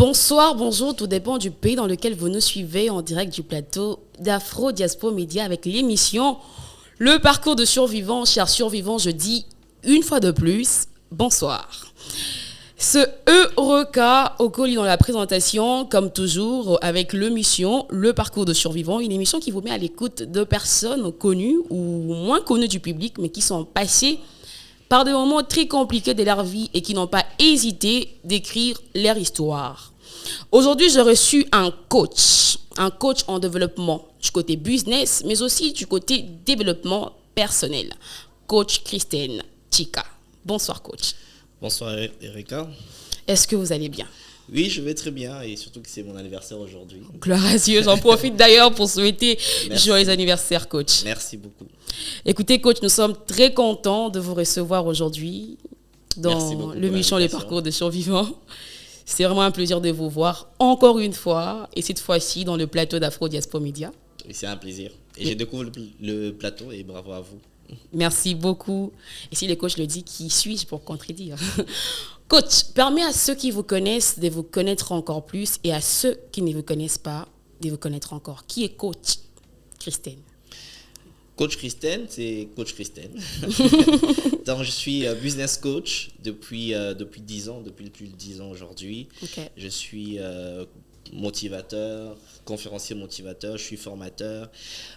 Bonsoir, bonjour, tout dépend du pays dans lequel vous nous suivez en direct du plateau d'Afro Diaspora Média avec l'émission Le parcours de survivants. Chers survivants, je dis une fois de plus, bonsoir. Ce heureux cas au colis dans la présentation, comme toujours, avec l'émission Le parcours de survivants, une émission qui vous met à l'écoute de personnes connues ou moins connues du public, mais qui sont passées par des moments très compliqués de leur vie et qui n'ont pas hésité d'écrire leur histoire. Aujourd'hui, j'ai reçu un coach en développement du côté business, mais aussi du côté développement personnel. Coach Christine Chika. Bonsoir, coach. Bonsoir Erika. Est-ce que vous allez bien? Oui, je vais très bien et surtout que c'est mon anniversaire aujourd'hui. Gloire à Dieu. J'en profite d'ailleurs pour souhaiter joyeux anniversaire, coach. Merci beaucoup. Écoutez, coach, nous sommes très contents de vous recevoir aujourd'hui dans l'émission Les parcours de survivants. C'est vraiment un plaisir de vous voir encore une fois et cette fois-ci dans le plateau d'Afro Diaspora Média. Oui, c'est un plaisir. Et j'ai découvert le plateau et bravo à vous. Merci beaucoup. Et si le coach le dit, qui suis-je pour contredire? Coach, permet à ceux qui vous connaissent de vous connaître encore plus et à ceux qui ne vous connaissent pas de vous connaître encore. Qui est coach Christine? Coach Christine, c'est coach Christine. Donc, je suis business coach depuis 10 ans, depuis plus de 10 ans aujourd'hui. Okay. Je suis motivateur, conférencier motivateur, je suis formateur,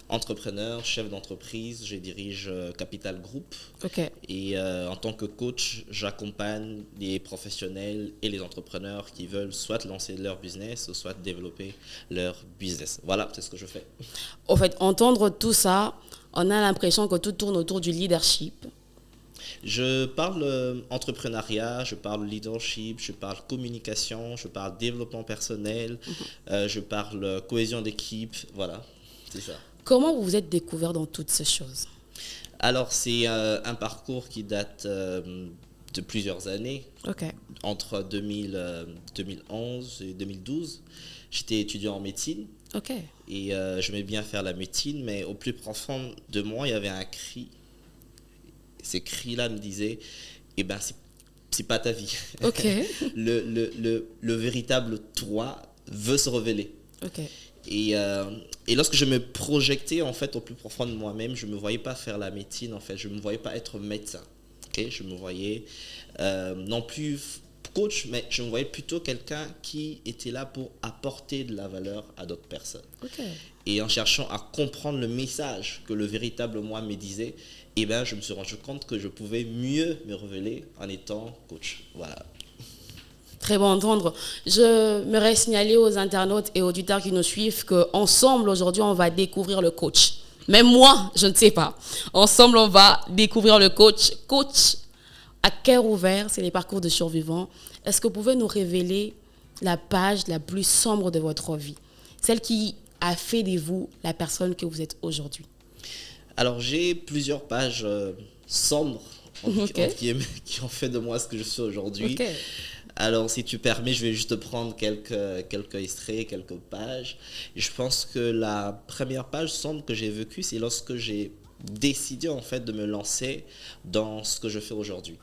entrepreneur, chef d'entreprise, je dirige Capital Group. Okay. Et en tant que coach, j'accompagne les professionnels et les entrepreneurs qui veulent soit lancer leur business ou soit développer leur business. Voilà, c'est ce que je fais. En fait, entendre tout ça, on a l'impression que tout tourne autour du leadership. Je parle entrepreneuriat, je parle leadership, je parle communication, je parle développement personnel, je parle cohésion d'équipe, voilà, c'est ça. Comment vous vous êtes découvert dans toutes ces choses? Alors, c'est un parcours qui date de plusieurs années, okay. Entre 2011 et 2012. J'étais étudiant en médecine. Okay. Et j'aimais bien faire la médecine, mais au plus profond de moi, il y avait un cri. Ces cris-là me disaient, eh ben, c'est pas ta vie. Okay. le véritable toi veut se révéler. Okay. Et lorsque je me projetais en fait au plus profond de moi-même, je me voyais pas faire la médecine en fait, je me voyais pas être médecin. Okay? Je me voyais non plus coach, mais je me voyais plutôt quelqu'un qui était là pour apporter de la valeur à d'autres personnes. Okay. Et en cherchant à comprendre le message que le véritable moi me disait, eh ben, je me suis rendu compte que je pouvais mieux me révéler en étant coach. Voilà. Très bon à entendre. Je me signaler aux internautes et auditeurs qui nous suivent qu'ensemble, aujourd'hui, on va découvrir le coach. Même moi, je ne sais pas. Ensemble, on va découvrir le coach. Coach, à cœur ouvert, c'est les parcours de survivants. Est-ce que vous pouvez nous révéler la page la plus sombre de votre vie? Celle qui a fait de vous la personne que vous êtes aujourd'hui. Alors, j'ai plusieurs pages sombres okay. qui ont fait de moi ce que je suis aujourd'hui. Okay. Alors, si tu permets, je vais juste prendre quelques extraits, quelques pages. Je pense que la première page sombre que j'ai vécue, c'est lorsque j'ai décidé en fait de me lancer dans ce que je fais aujourd'hui.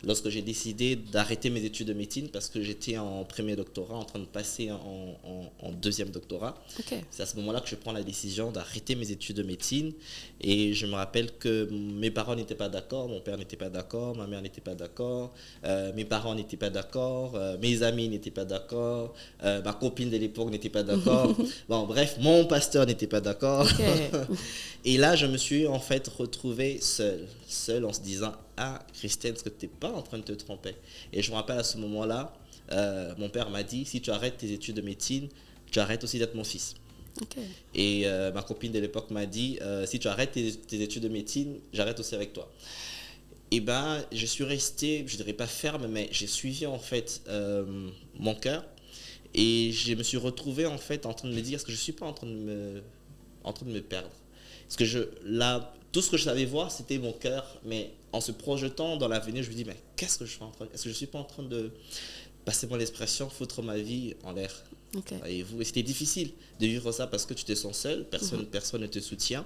Lorsque j'ai décidé d'arrêter mes études de médecine parce que j'étais en premier doctorat, en train de passer en deuxième doctorat. Okay. C'est à ce moment-là que je prends la décision d'arrêter mes études de médecine. Et je me rappelle que mes parents n'étaient pas d'accord, mon père n'était pas d'accord, ma mère n'était pas d'accord, mes parents n'étaient pas d'accord, mes amis n'étaient pas d'accord, ma copine de l'époque n'était pas d'accord. Bon, bref, mon pasteur n'était pas d'accord. Okay. Et là, je me suis en fait retrouvé seul en se disant « Ah, Christine, est-ce que tu n'es pas en train de te tromper ?» Et je me rappelle à ce moment-là, mon père m'a dit « Si tu arrêtes tes études de médecine, tu arrêtes aussi d'être mon fils. Okay. » Et ma copine de l'époque m'a dit « Si tu arrêtes tes études de médecine, j'arrête aussi avec toi. » Et ben, je suis resté, je ne dirais pas ferme, mais j'ai suivi en fait mon cœur. Et je me suis retrouvé en fait en train de me dire « Est-ce que je ne suis pas en train de me perdre ?» Parce que tout ce que je savais voir, c'était mon cœur. Mais en se projetant dans l'avenir, je me dis, mais qu'est-ce que je fais en train? Est-ce que je ne suis pas en train de, passez-moi l'expression, foutre ma vie en l'air? Okay. Et c'était difficile de vivre ça parce que tu te sens seul, personne ne te soutient.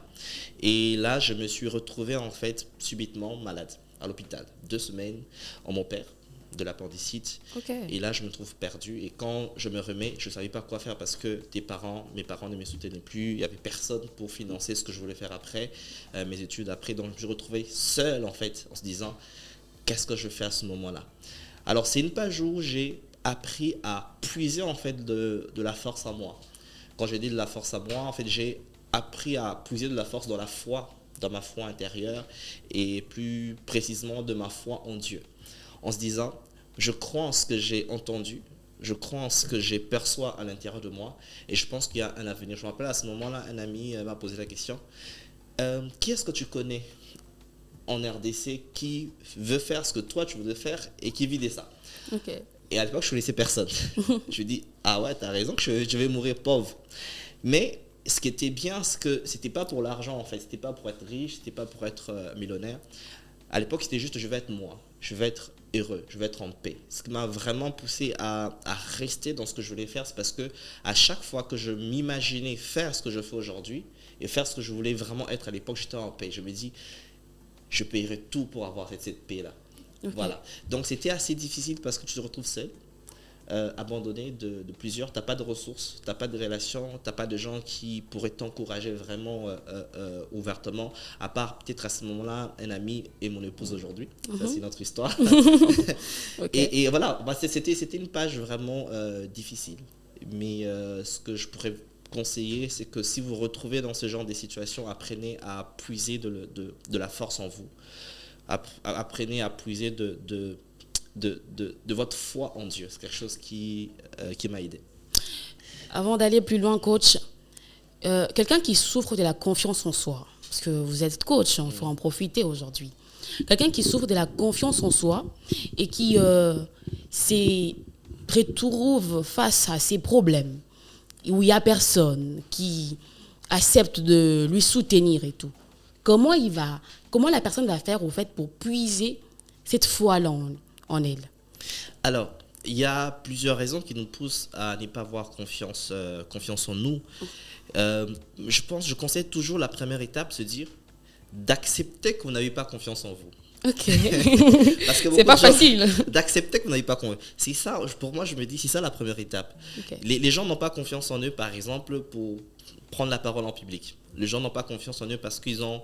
Et là, je me suis retrouvé en fait subitement malade à l'hôpital. 2 semaines, mon père de l'appendicite. Ok. Et là, je me trouve perdu. Et quand je me remets, je ne savais pas quoi faire parce que mes parents ne me soutenaient plus. Il n'y avait personne pour financer ce que je voulais faire après, mes études après. Donc, je me retrouvais seul, en fait, en se disant, qu'est-ce que je fais à ce moment-là? Alors, c'est une page où j'ai appris à puiser, en fait, de la force en moi. Quand je dis de la force à moi, en fait, j'ai appris à puiser de la force dans la foi, dans ma foi intérieure et plus précisément de ma foi en Dieu. En se disant, je crois en ce que j'ai entendu, je crois en ce que j'ai perçois à l'intérieur de moi et je pense qu'il y a un avenir. Je me rappelle à ce moment-là, un ami m'a posé la question, qui est-ce que tu connais en RDC qui veut faire ce que toi tu veux faire et qui vit de ça? Ok. Et à l'époque, je ne connaissais personne. Je lui dis, ah ouais, t'as raison que je vais mourir pauvre. Mais ce qui était bien, c'est que c'était pas pour l'argent en fait, c'était pas pour être riche, c'était pas pour être millionnaire. À l'époque, c'était juste, je vais être moi, je vais être heureux, je vais être en paix. Ce qui m'a vraiment poussé à rester dans ce que je voulais faire, c'est parce que à chaque fois que je m'imaginais faire ce que je fais aujourd'hui et faire ce que je voulais vraiment être à l'époque, j'étais en paix. Je me dis, je paierai tout pour avoir cette paix-là. Okay. Voilà. Donc c'était assez difficile parce que tu te retrouves seul, abandonné de plusieurs. Tu n'as pas de ressources, tu n'as pas de relations, tu n'as pas de gens qui pourraient t'encourager vraiment ouvertement, à part peut-être à ce moment-là un ami et mon épouse aujourd'hui. Ça, c'est notre histoire. Okay. Et voilà, bah, c'était une page vraiment difficile. Mais ce que je pourrais conseiller, c'est que si vous vous retrouvez dans ce genre de situations, apprenez à puiser de la force en vous. Apprenez à puiser de votre foi en Dieu. C'est quelque chose qui m'a aidé. Avant d'aller plus loin, coach, quelqu'un qui souffre de la confiance en soi, parce que vous êtes coach, il faut en profiter aujourd'hui. Quelqu'un qui souffre de la confiance en soi et qui se retrouve face à ses problèmes, où il n'y a personne qui accepte de lui soutenir et tout. Comment la personne va faire au fait pour puiser cette foi-là en elle? Alors, il y a plusieurs raisons qui nous poussent à ne pas avoir confiance en nous. Je conseille toujours la première étape, se dire d'accepter que vous n'avez pas confiance en vous. Ok. Parce que c'est pas facile. D'accepter que vous n'avez pas confiance. C'est ça, pour moi, je me dis, c'est ça la première étape. Okay. Les gens n'ont pas confiance en eux, par exemple, pour prendre la parole en public. Les gens n'ont pas confiance en eux parce qu'ils ont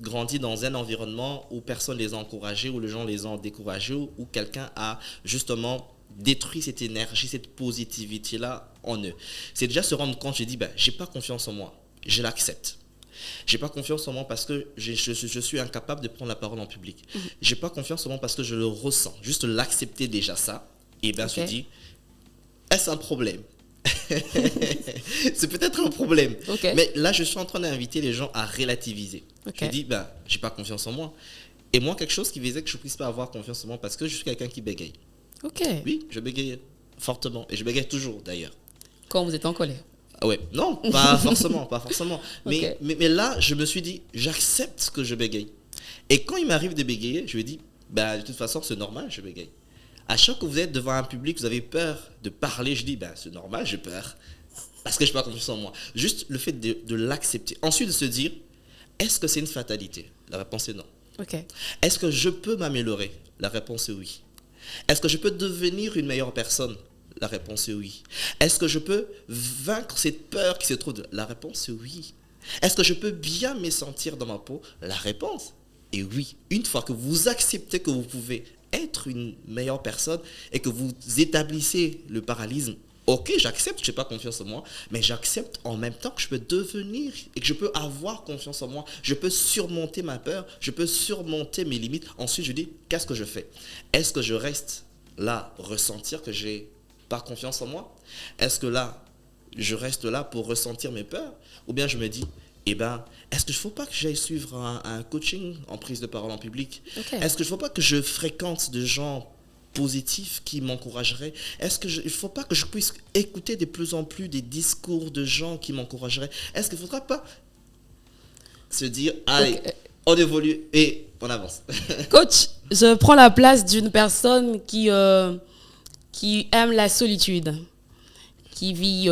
grandi dans un environnement où personne les a encouragés, où les gens les ont découragés, où quelqu'un a justement détruit cette énergie, cette positivité-là en eux. C'est déjà se rendre compte, je dis, j'ai pas confiance en moi, je l'accepte. J'ai pas confiance en moi parce que je suis incapable de prendre la parole en public. J'ai pas confiance en moi parce que je le ressens. Juste l'accepter déjà ça, et bien se dit, est-ce un problème? C'est peut-être un problème. Okay. Mais là, je suis en train d'inviter les gens à relativiser. Okay. Je dis, j'ai pas confiance en moi. Et moi, quelque chose qui faisait que je puisse pas avoir confiance en moi parce que je suis quelqu'un qui bégaye. Okay. Oui, je bégaye fortement. Et je bégaye toujours, d'ailleurs. Quand vous êtes en colère? Ouais, non, pas forcément, pas forcément. Okay. Mais là, je me suis dit, j'accepte que je bégaye. Et quand il m'arrive de bégayer, je me dis, de toute façon, c'est normal, je bégaye. À chaque fois que vous êtes devant un public, vous avez peur de parler, je dis, c'est normal, j'ai peur. Parce que je n'ai pas confiance en moi. Juste le fait de l'accepter. Ensuite, de se dire, est-ce que c'est une fatalité? La réponse est non. Okay. Est-ce que je peux m'améliorer? La réponse est oui. Est-ce que je peux devenir une meilleure personne? La réponse est oui. Est-ce que je peux vaincre cette peur qui se trouve? La réponse est oui. Est-ce que je peux bien me sentir dans ma peau? La réponse est oui. Une fois que vous acceptez que vous pouvez être une meilleure personne et que vous établissez le parallélisme, ok, j'accepte, je n'ai pas confiance en moi, mais j'accepte en même temps que je peux devenir et que je peux avoir confiance en moi. Je peux surmonter ma peur, je peux surmonter mes limites. Ensuite, je dis, qu'est-ce que je fais? Est-ce que je reste là, ressentir que j'ai pas confiance en moi? Est-ce que là, je reste là pour ressentir mes peurs? Ou bien je me dis, est-ce qu'il ne faut pas que j'aille suivre un coaching en prise de parole en public? Okay. Est-ce qu'il ne faut pas que je fréquente des gens positifs qui m'encourageraient? Est-ce qu'il ne faut pas que je puisse écouter de plus en plus des discours de gens qui m'encourageraient? Est-ce qu'il ne faudra pas se dire, allez, on évolue et on avance? Coach, je prends la place d'une personne qui aime la solitude, qui vit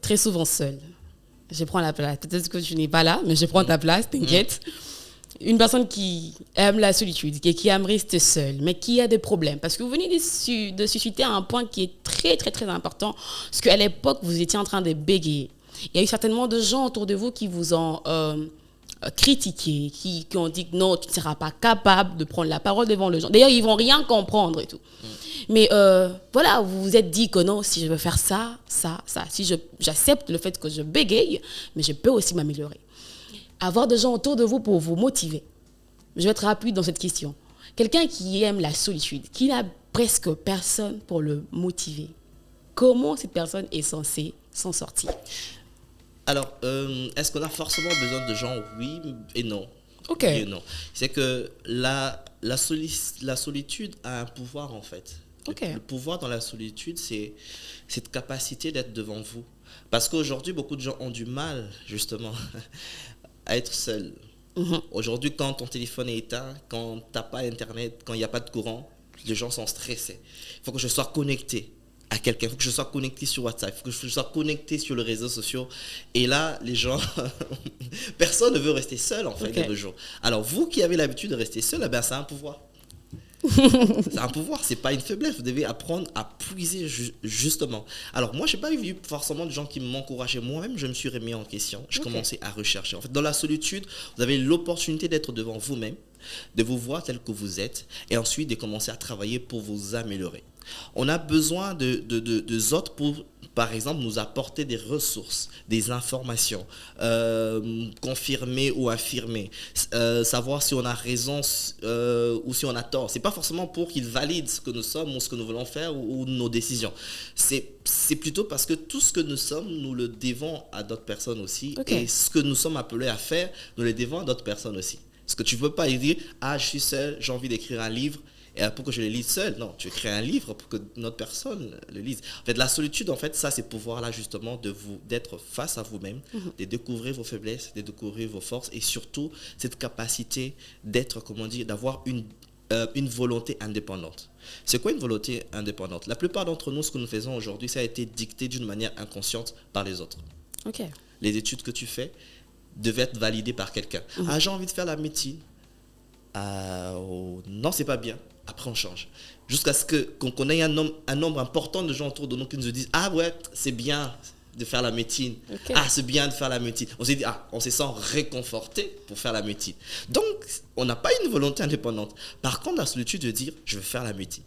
très souvent seule. Je prends la place. Peut-être que tu n'es pas là, mais je prends ta place, t'inquiète. une personne qui aime la solitude, qui aime rester seule, mais qui a des problèmes. Parce que vous venez de susciter un point qui est très, très, très important. Parce qu'à l'époque, vous étiez en train de bégayer. Il y a eu certainement de gens autour de vous qui vous ont critiqué, qui ont dit que non, tu ne seras pas capable de prendre la parole devant les gens. D'ailleurs, ils ne vont rien comprendre et tout. Mais voilà, vous vous êtes dit que non, si je veux faire ça, si j'accepte le fait que je bégaye, mais je peux aussi m'améliorer. Avoir des gens autour de vous pour vous motiver. Je vais être rapide dans cette question. Quelqu'un qui aime la solitude, qui n'a presque personne pour le motiver, comment cette personne est censée s'en sortir? Alors, est-ce qu'on a forcément besoin de gens? Oui et non. Ok. Oui et non. C'est que la solitude a un pouvoir, en fait. Ok. Le pouvoir dans la solitude, c'est cette capacité d'être devant vous. Parce qu'aujourd'hui, beaucoup de gens ont du mal, justement, à être seuls. Aujourd'hui, quand ton téléphone est éteint, quand tu n'as pas Internet, quand il n'y a pas de courant, les gens sont stressés. Il faut que je sois connecté à quelqu'un, il faut que je sois connecté sur WhatsApp, il faut que je sois connecté sur les réseaux sociaux. Et là, les gens, personne ne veut rester seul, en fait, de nos jours. Alors, vous qui avez l'habitude de rester seul, eh bien, c'est un pouvoir. C'est un pouvoir, c'est pas une faiblesse. Vous devez apprendre à puiser justement. Alors moi, j'ai pas eu forcément de gens qui m'encourageaient. Moi-même, je me suis remis en question. Je commençais à rechercher. En fait, dans la solitude, vous avez l'opportunité d'être devant vous-même, de vous voir tel que vous êtes, et ensuite de commencer à travailler pour vous améliorer. On a besoin de autres pour, par exemple, nous apporter des ressources, des informations, confirmer ou affirmer, savoir si on a raison ou si on a tort. C'est pas forcément pour qu'ils valident ce que nous sommes ou ce que nous voulons faire ou nos décisions. C'est plutôt parce que tout ce que nous sommes, nous le devons à d'autres personnes aussi. Et ce que nous sommes appelés à faire, nous le devons à d'autres personnes aussi. Parce que tu ne peux pas dire, ah, je suis seul, j'ai envie d'écrire un livre. Et pour que je le lise seul, non, tu écris un livre pour que notre personne le lise. En fait, la solitude, en fait, ça, c'est pouvoir-là, justement, d'être face à vous-même, de découvrir vos faiblesses, de découvrir vos forces, et surtout, cette capacité d'être, comment dire, d'avoir une volonté indépendante. C'est quoi une volonté indépendante? La plupart d'entre nous, ce que nous faisons aujourd'hui, ça a été dicté d'une manière inconsciente par les autres. Ok. Les études que tu fais devaient être validées par quelqu'un. Ah, j'ai envie de faire la médecine. Non, c'est pas bien. Après, on change. Jusqu'à ce qu'on ait un nombre important de gens autour de nous qui nous disent, ah ouais, c'est bien de faire la médecine. Ah, c'est bien de faire la médecine. On s'est dit, on se sent réconforté pour faire la médecine. Donc, on n'a pas une volonté indépendante. Par contre, la solitude de dire, je veux faire la médecine.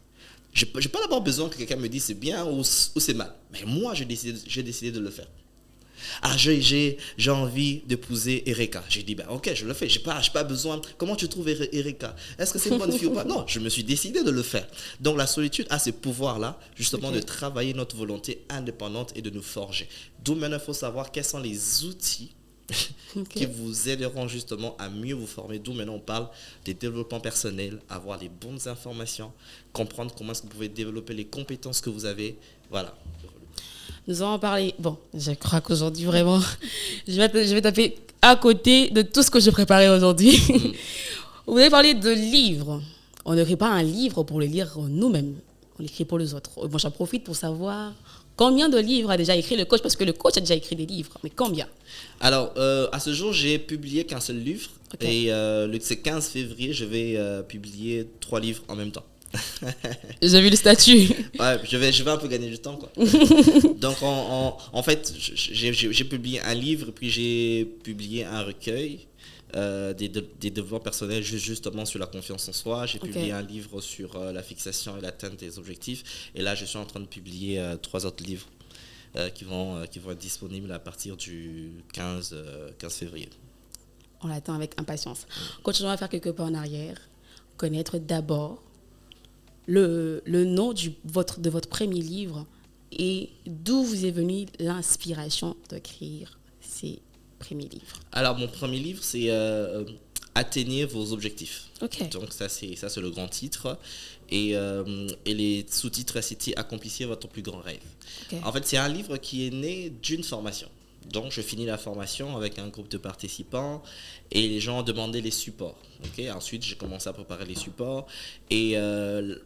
Je n'ai pas d'abord besoin que quelqu'un me dise c'est bien ou c'est mal. Mais moi, j'ai décidé de le faire. Ah, j'ai envie d'épouser Erika. J'ai dit, ok, je le fais. J'ai pas besoin. Comment tu trouves Erika? Est-ce que c'est une bonne fille ou pas? Non, je me suis décidé de le faire. Donc, la solitude a ce pouvoir-là, justement, de travailler notre volonté indépendante et de nous forger. D'où maintenant, il faut savoir quels sont les outils qui vous aideront justement à mieux vous former. D'où maintenant, on parle des développements personnels, avoir les bonnes informations, comprendre comment est-ce que vous pouvez développer les compétences que vous avez. Voilà. Nous allons parler. Bon, je crois qu'aujourd'hui, vraiment, je vais taper à côté de tout ce que je préparais aujourd'hui. Vous avez parlé de livres. On n'écrit pas un livre pour le lire nous-mêmes. On l'écrit pour les autres. Bon, j'en profite pour savoir combien de livres a déjà écrit le coach, parce que le coach a déjà écrit des livres. Mais combien? Alors, à ce jour, j'ai publié qu'un seul livre. Et le 15 février, je vais publier 3 livres en même temps. J'ai vu le statut. Ouais, je vais un peu gagner du temps, quoi. Donc, en fait, j'ai publié un livre, puis j'ai publié un recueil des développements personnels justement sur la confiance en soi. J'ai publié un livre sur la fixation et l'atteinte des objectifs. Et là, je suis en train de publier 3 autres livres qui vont être disponibles à partir du 15 février. On l'attend avec impatience. Continuons à faire quelques pas en arrière. Connaître d'abord le nom de votre premier livre et d'où vous est venue l'inspiration d'écrire ces premiers livres. Alors, mon premier livre, c'est Atteignez vos objectifs. Donc, ça, c'est le grand titre. Et les sous-titres, c'était Accomplissez votre plus grand rêve. En fait, c'est un livre qui est né d'une formation. Donc, je finis la formation avec un groupe de participants et les gens demandaient les supports. Ensuite, j'ai commencé à préparer les supports et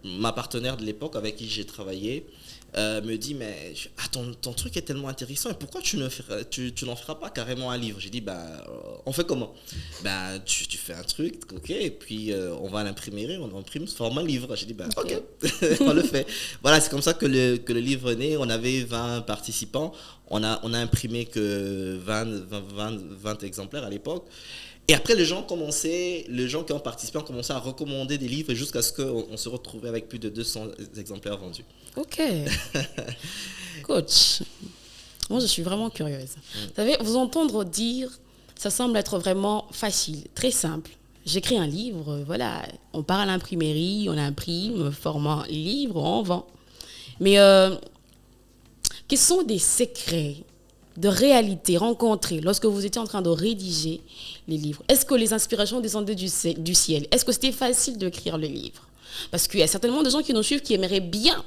ma partenaire de l'époque avec qui j'ai travaillé me dit, mais ton truc est tellement intéressant, et pourquoi tu n'en feras pas carrément un livre? J'ai dit, on fait comment? Tu fais un truc, ok, et puis on va l'imprimer, on imprime sous format livre. J'ai dit, ok, on le fait. Voilà, c'est comme ça que le livre est né. On avait 20 participants, on a imprimé que 20 exemplaires à l'époque. Et après, les gens qui ont participé ont commencé à recommander des livres jusqu'à ce qu'on se retrouvait avec plus de 200 exemplaires vendus. Ok. Coach, moi je suis vraiment curieuse. Vous savez, vous entendre dire, ça semble être vraiment facile, très simple. J'écris un livre, voilà, on part à l'imprimerie, on imprime, format livre, on vend. Mais quels sont des secrets de réalité rencontrés lorsque vous étiez en train de rédiger les livres? Est-ce que les inspirations descendaient du ciel? Est-ce que c'était facile d'écrire le livre? Parce qu'il y a certainement des gens qui nous suivent qui aimeraient bien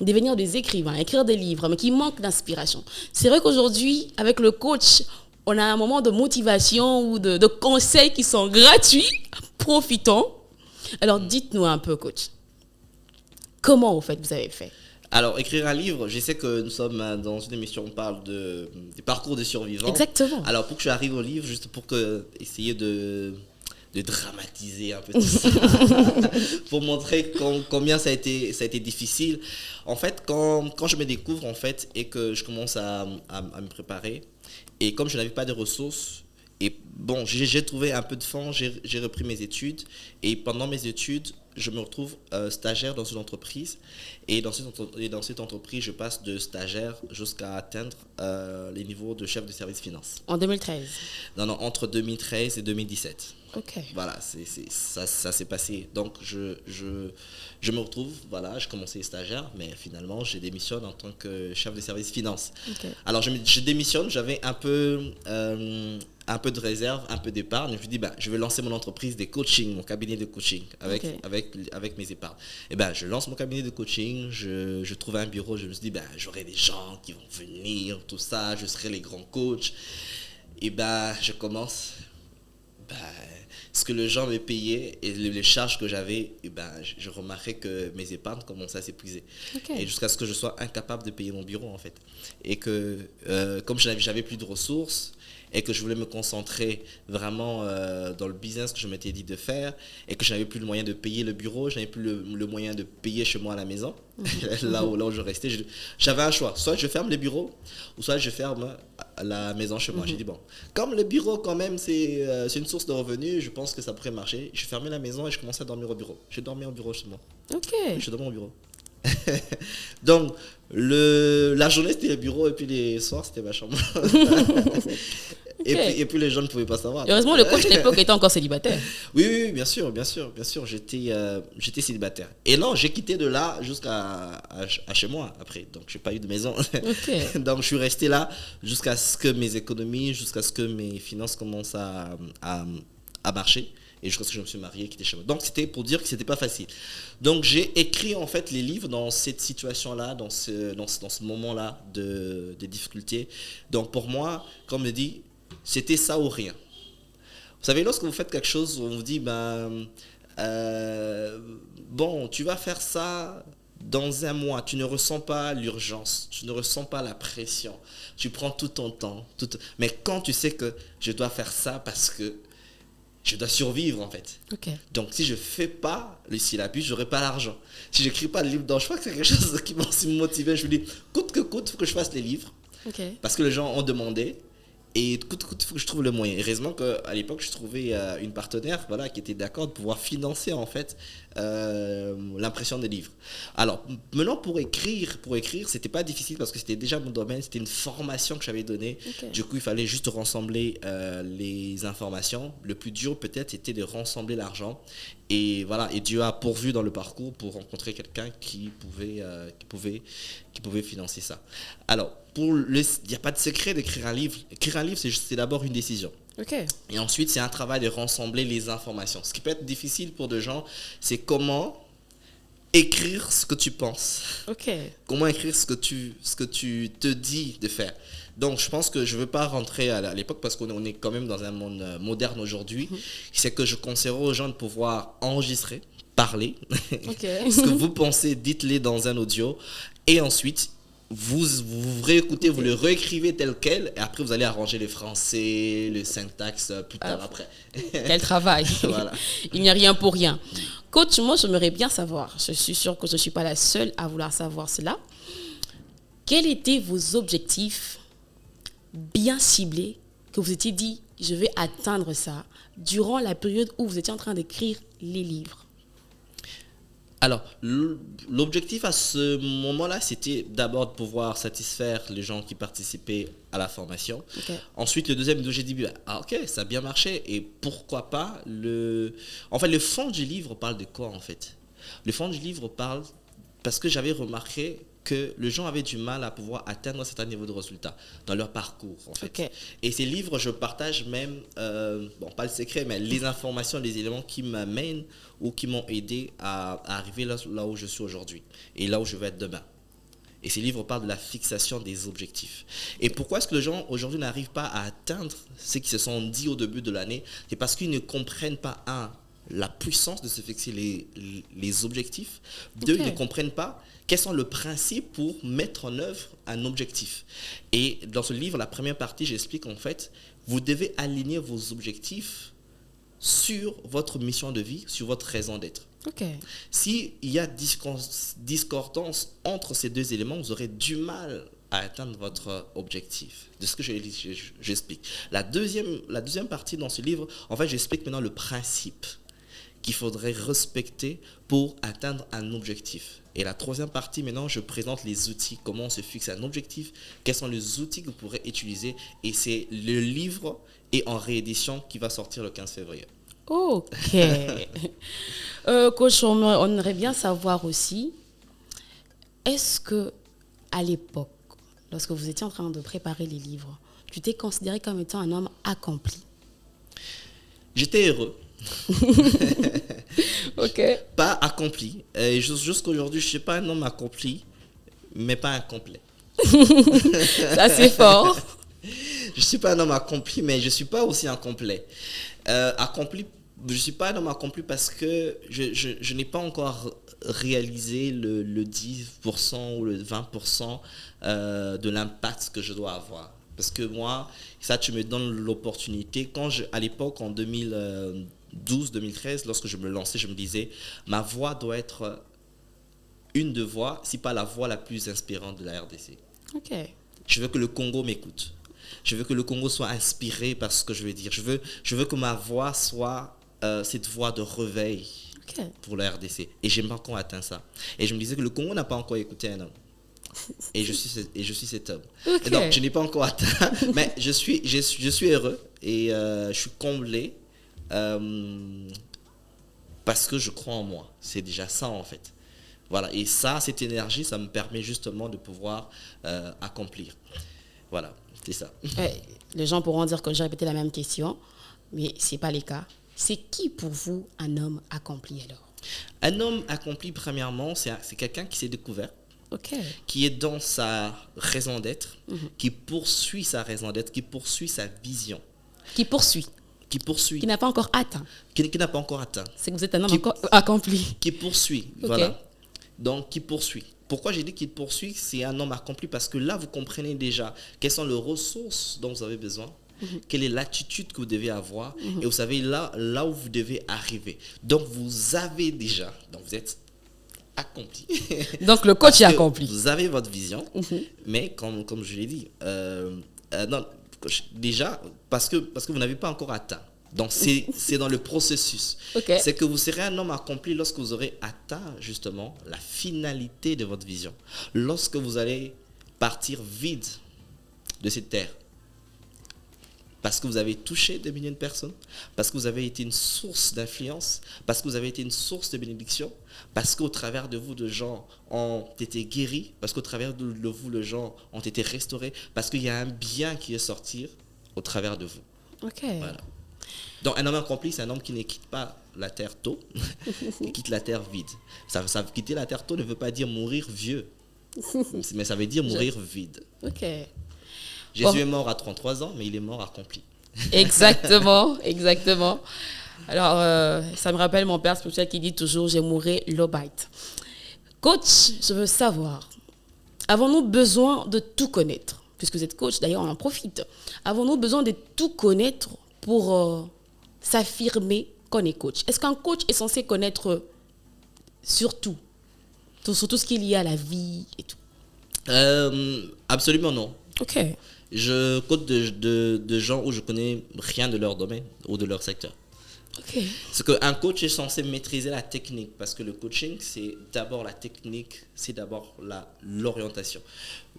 devenir des écrivains, écrire des livres, mais qui manquent d'inspiration. C'est vrai qu'aujourd'hui, avec le coach, on a un moment de motivation ou de conseils qui sont gratuits. Profitons. Alors, dites-nous un peu, coach. Comment, au fait, vous avez fait? Alors, écrire un livre, je sais que nous sommes dans une émission, on parle des parcours des survivants. Exactement. Alors, pour que j'arrive au livre, juste pour essayer de dramatiser un peu tout ça, pour montrer combien ça a été difficile. En fait, quand je me découvre, en fait, et que je commence à me préparer, et comme je n'avais pas de ressources, et bon, j'ai trouvé un peu de fonds, j'ai repris mes études, et pendant mes études, je me retrouve stagiaire dans une entreprise, et dans cette entreprise, je passe de stagiaire jusqu'à atteindre les niveaux de chef de service finance. En 2013? Non, entre 2013 et 2017. Ok. Voilà, ça s'est passé. Donc, je me retrouve, voilà, je commençais stagiaire, mais finalement, je démissionne en tant que chef de service finance. Okay. Alors, je démissionne, j'avais un peu de réserve, un peu d'épargne. Je me dis, je vais lancer mon entreprise de coaching, mon cabinet de coaching avec mes épargnes. Et je lance mon cabinet de coaching, je trouve un bureau, je me suis dit, j'aurai des gens qui vont venir, tout ça, je serai les grands coachs. Et je commence... ce que les gens me payaient et les charges que j'avais, je remarquais que mes épargnes commençaient à s'épuiser. Okay. Et jusqu'à ce que je sois incapable de payer mon bureau, en fait. Et que, comme j'avais plus de ressources et que je voulais me concentrer vraiment dans le business que je m'étais dit de faire et que je n'avais plus le moyen de payer le bureau, je n'avais plus le moyen de payer chez moi à la maison, là où je restais, j'avais un choix. Soit je ferme les bureaux ou soit je ferme la maison chez moi. J'ai dit, comme le bureau quand même c'est une source de revenus, je pense que ça pourrait marcher. Je fermais la maison et je commençais à dormir au bureau. Je dormais au bureau chez moi. Ok. Je dormais au bureau. Donc la journée c'était le bureau et puis les soirs c'était ma chambre. Okay. Et puis les gens ne pouvaient pas savoir. Heureusement le coach à l'époque était encore célibataire. Oui, bien sûr, j'étais célibataire. Et non, j'ai quitté de là jusqu'à chez moi après. Donc j'ai pas eu de maison. Okay. Donc je suis resté là jusqu'à ce que mes économies, jusqu'à ce que mes finances commencent à marcher. Et jusqu'à ce que je me suis marié, quitté chez moi. Donc c'était pour dire que c'était pas facile. Donc j'ai écrit en fait les livres dans cette situation-là, dans ce moment-là de difficulté. Donc pour moi, comme on me dit, c'était ça ou rien. Vous savez, lorsque vous faites quelque chose, on vous dit, tu vas faire ça dans un mois. Tu ne ressens pas l'urgence, tu ne ressens pas la pression. Tu prends tout ton temps. Mais quand tu sais que je dois faire ça parce que je dois survivre en fait. Okay. Donc si je fais pas le syllabus, j'aurai pas l'argent. Si je n'écris pas le livre, donc je crois que c'est quelque chose qui m'a aussi motivé. Je me dis, coûte que coûte, il faut que je fasse les livres. Okay. Parce que les gens ont demandé. Et coûte que coûte, il faut que je trouve le moyen. Et heureusement qu'à l'époque, je trouvais une partenaire qui était d'accord de pouvoir financer en fait l'impression des livres. Alors, maintenant pour écrire, c'était pas difficile parce que c'était déjà mon domaine, c'était une formation que j'avais donnée. Okay. Du coup, il fallait juste rassembler les informations. Le plus dur peut-être, c'était de rassembler l'argent. Et voilà, et Dieu a pourvu dans le parcours pour rencontrer quelqu'un qui pouvait financer ça. Alors, il n'y a pas de secret d'écrire un livre. Écrire un livre, c'est d'abord une décision. Okay. Et ensuite, c'est un travail de rassembler les informations. Ce qui peut être difficile pour des gens, c'est comment écrire ce que tu penses. Okay. Comment écrire ce que tu te dis de faire. Donc, je pense que je ne veux pas rentrer à l'époque parce qu'on est quand même dans un monde moderne aujourd'hui. C'est que je conseillerais aux gens de pouvoir enregistrer parlez. Ok. Ce que vous pensez, dites-les dans un audio. Et ensuite, vous réécoutez, vous le réécrivez tel quel. Et après, vous allez arranger le français, le syntaxe plus tard après. Quel travail. Voilà. Il n'y a rien pour rien. Coach, moi, j'aimerais bien savoir, je suis sûre que je ne suis pas la seule à vouloir savoir cela. Quels étaient vos objectifs bien ciblés que vous étiez dit, je vais atteindre ça durant la période où vous étiez en train d'écrire les livres? Alors, l'objectif à ce moment-là, c'était d'abord de pouvoir satisfaire les gens qui participaient à la formation. Ok. Ensuite, le deuxième, j'ai dit, ah, ok, ça a bien marché. Et pourquoi pas En fait, le fond du livre parle de quoi, en fait? Le fond du livre parle... Parce que j'avais remarqué que les gens avaient du mal à pouvoir atteindre un certain niveau de résultat dans leur parcours, en fait. Ok. Et ces livres, je partage même, bon, pas le secret, mais les informations, les éléments qui m'amènent ou qui m'ont aidé à arriver là où je suis aujourd'hui et là où je vais être demain. Et ces livres parlent de la fixation des objectifs. Et pourquoi est-ce que les gens aujourd'hui n'arrivent pas à atteindre ce qu'ils se sont dit au début de l'année? C'est parce qu'ils ne comprennent pas, la puissance de se fixer les objectifs. Deux, Ok. ils ne comprennent pas quels sont les principes pour mettre en œuvre un objectif. Et dans ce livre, la première partie, j'explique en fait, vous devez aligner vos objectifs sur votre mission de vie, sur votre raison d'être. Ok. S'il y a discordance entre ces deux éléments, vous aurez du mal à atteindre votre objectif. De ce que j'explique. La deuxième partie dans ce livre, en fait, j'explique maintenant le principe qu'il faudrait respecter pour atteindre un objectif. Et la troisième partie, maintenant, je présente les outils, comment on se fixe un objectif, quels sont les outils que vous pourrez utiliser. Et c'est le livre est en réédition qui va sortir le 15 février. Ok. Coach, on aimerait bien savoir aussi, est-ce que à l'époque, lorsque vous étiez en train de préparer les livres, tu t'es considéré comme étant un homme accompli? J'étais heureux. Ok. Pas accompli. Jusqu'aujourd'hui, je ne suis pas un homme accompli, mais pas incomplet. Ça, c'est fort. Je ne suis pas un homme accompli, mais je ne suis pas aussi incomplet. Accompli, je ne suis pas un homme accompli parce que je n'ai pas encore réalisé le 10% ou le 20% de l'impact que je dois avoir. Parce que moi, ça, tu me donnes l'opportunité. À l'époque, en 2012-2013, lorsque je me lançais, je me disais, ma voix doit être une de voix, si pas la voix la plus inspirante de la RDC. Ok. Je veux que le Congo m'écoute. Je veux que le Congo soit inspiré par ce que je veux dire. Je veux que ma voix soit cette voix de réveil pour la RDC. Et j'ai pas encore atteint ça. Et je me disais que le Congo n'a pas encore écouté un homme. Et je suis cet homme. Okay. Et donc, je n'ai pas encore atteint, mais je suis heureux et je suis comblé parce que je crois en moi. C'est déjà ça, en fait. Voilà. Et ça, cette énergie, ça me permet justement de pouvoir accomplir. Voilà, c'est ça. Les gens pourront dire que j'ai répété la même question, mais ce n'est pas le cas. C'est qui pour vous un homme accompli alors? Un homme accompli, premièrement, c'est quelqu'un qui s'est découvert. Okay. Qui est dans sa raison d'être, qui poursuit sa raison d'être, qui poursuit sa vision. Qui poursuit. Qui n'a pas encore atteint. Qui n'a pas encore atteint. C'est que vous êtes un homme accompli. Qui poursuit, voilà. Donc, qui poursuit. Pourquoi j'ai dit qu'il poursuit? C'est un homme accompli parce que là, vous comprenez déjà quelles sont les ressources dont vous avez besoin, quelle est l'attitude que vous devez avoir, et vous savez là où vous devez arriver. Donc, vous avez déjà, donc vous êtes accompli. Donc le coach est accompli. Vous avez votre vision, mais comme je l'ai dit, non, déjà parce que vous n'avez pas encore atteint. Donc c'est dans le processus. Okay. C'est que vous serez un homme accompli lorsque vous aurez atteint justement la finalité de votre vision. Lorsque vous allez partir vide de cette terre. Parce que vous avez touché des millions de personnes, parce que vous avez été une source d'influence, parce que vous avez été une source de bénédiction, parce qu'au travers de vous, de gens ont été guéris, parce qu'au travers de vous, les gens ont été restaurés, parce qu'il y a un bien qui est sorti au travers de vous. Ok. Voilà. Donc un homme accompli, c'est un homme qui ne quitte pas la terre tôt, il quitte la terre vide. Quitter la terre tôt ne veut pas dire mourir vieux, mais ça veut dire mourir vide. Ok. Jésus est mort à 33 ans, mais il est mort accompli. Exactement, exactement. Alors, ça me rappelle mon père spirituel qui dit toujours, j'ai mourré low bite. Coach, je veux savoir, avons-nous besoin de tout connaître? Puisque vous êtes coach, d'ailleurs, on en profite. Avons-nous besoin de tout connaître pour s'affirmer qu'on est coach? Est-ce qu'un coach est censé connaître sur tout ce qu'il y a à la vie et tout? Absolument non. Ok. Je coach de gens où je connais rien de leur domaine ou de leur secteur. Ok. C'est qu'un coach est censé maîtriser la technique, parce que le coaching, c'est d'abord la technique, c'est d'abord l'orientation.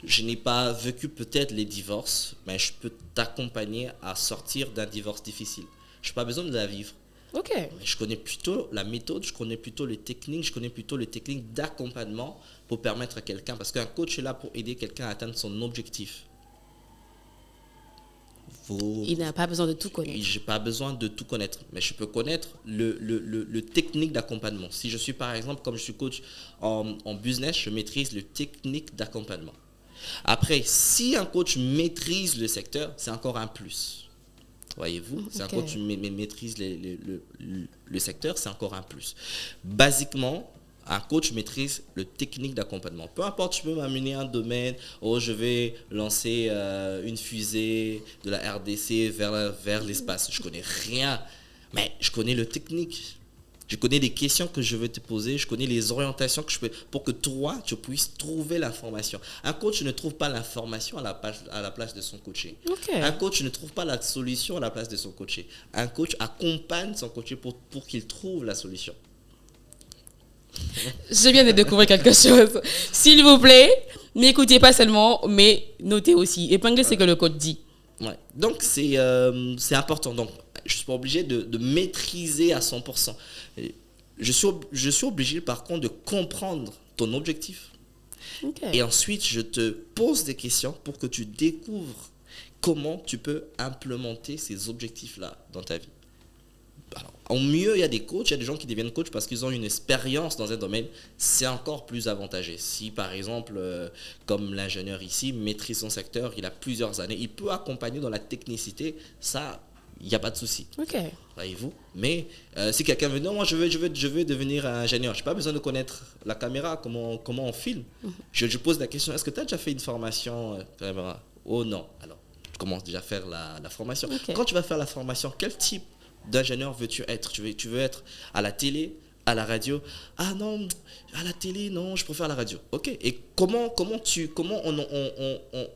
Je n'ai pas vécu peut-être les divorces, mais je peux t'accompagner à sortir d'un divorce difficile. Je n'ai pas besoin de la vivre. Ok. Mais je connais plutôt la méthode, je connais plutôt les techniques, je connais plutôt les techniques d'accompagnement pour permettre à quelqu'un, parce qu'un coach est là pour aider quelqu'un à atteindre son objectif. Il n'a pas besoin de tout connaître. Je n'ai pas besoin de tout connaître, mais je peux connaître le technique d'accompagnement. Si je suis par exemple, comme je suis coach en business, je maîtrise le technique d'accompagnement. Après, si un coach maîtrise le secteur, c'est encore un plus. Voyez-vous, c'est un coach qui maîtrise le secteur, c'est encore un plus. Basiquement, un coach maîtrise le technique d'accompagnement. Peu importe, tu peux m'amener un domaine, je vais lancer une fusée de la RDC vers l'espace. Je connais rien, mais je connais le technique. Je connais les questions que je vais te poser, je connais les orientations que je peux pour que toi, tu puisses trouver l'information. Un coach ne trouve pas l'information à la place de son coaché. Okay. Un coach ne trouve pas la solution à la place de son coaché. Un coach accompagne son coaché pour qu'il trouve la solution. Je viens de découvrir quelque chose. S'il vous plaît, n'écoutez pas seulement, mais notez aussi. Épinglez ce que le coach dit. Ouais. Donc, c'est important. Donc, je ne suis pas obligé de maîtriser à 100%. Je suis obligé, par contre, de comprendre ton objectif. Okay. Et ensuite, je te pose des questions pour que tu découvres comment tu peux implémenter ces objectifs-là dans ta vie. Alors, au mieux, il y a des coachs, il y a des gens qui deviennent coachs parce qu'ils ont une expérience dans un domaine. C'est encore plus avantageux. Si, par exemple, comme l'ingénieur ici, maîtrise son secteur, il a plusieurs années, il peut accompagner dans la technicité, ça, il n'y a pas de souci. Okay. Voyez-vous. Mais si quelqu'un veut, non, moi je veux devenir ingénieur, je n'ai pas besoin de connaître la caméra, comment on filme. Je pose la question, est-ce que tu as déjà fait une formation caméra? Oh non. Alors, je commence déjà à faire la formation. Okay. Quand tu vas faire la formation, quel type d'ingénieur veux-tu être? Tu veux être à la télé, à la radio? Ah non, à la télé, non, je préfère la radio. Ok. Et comment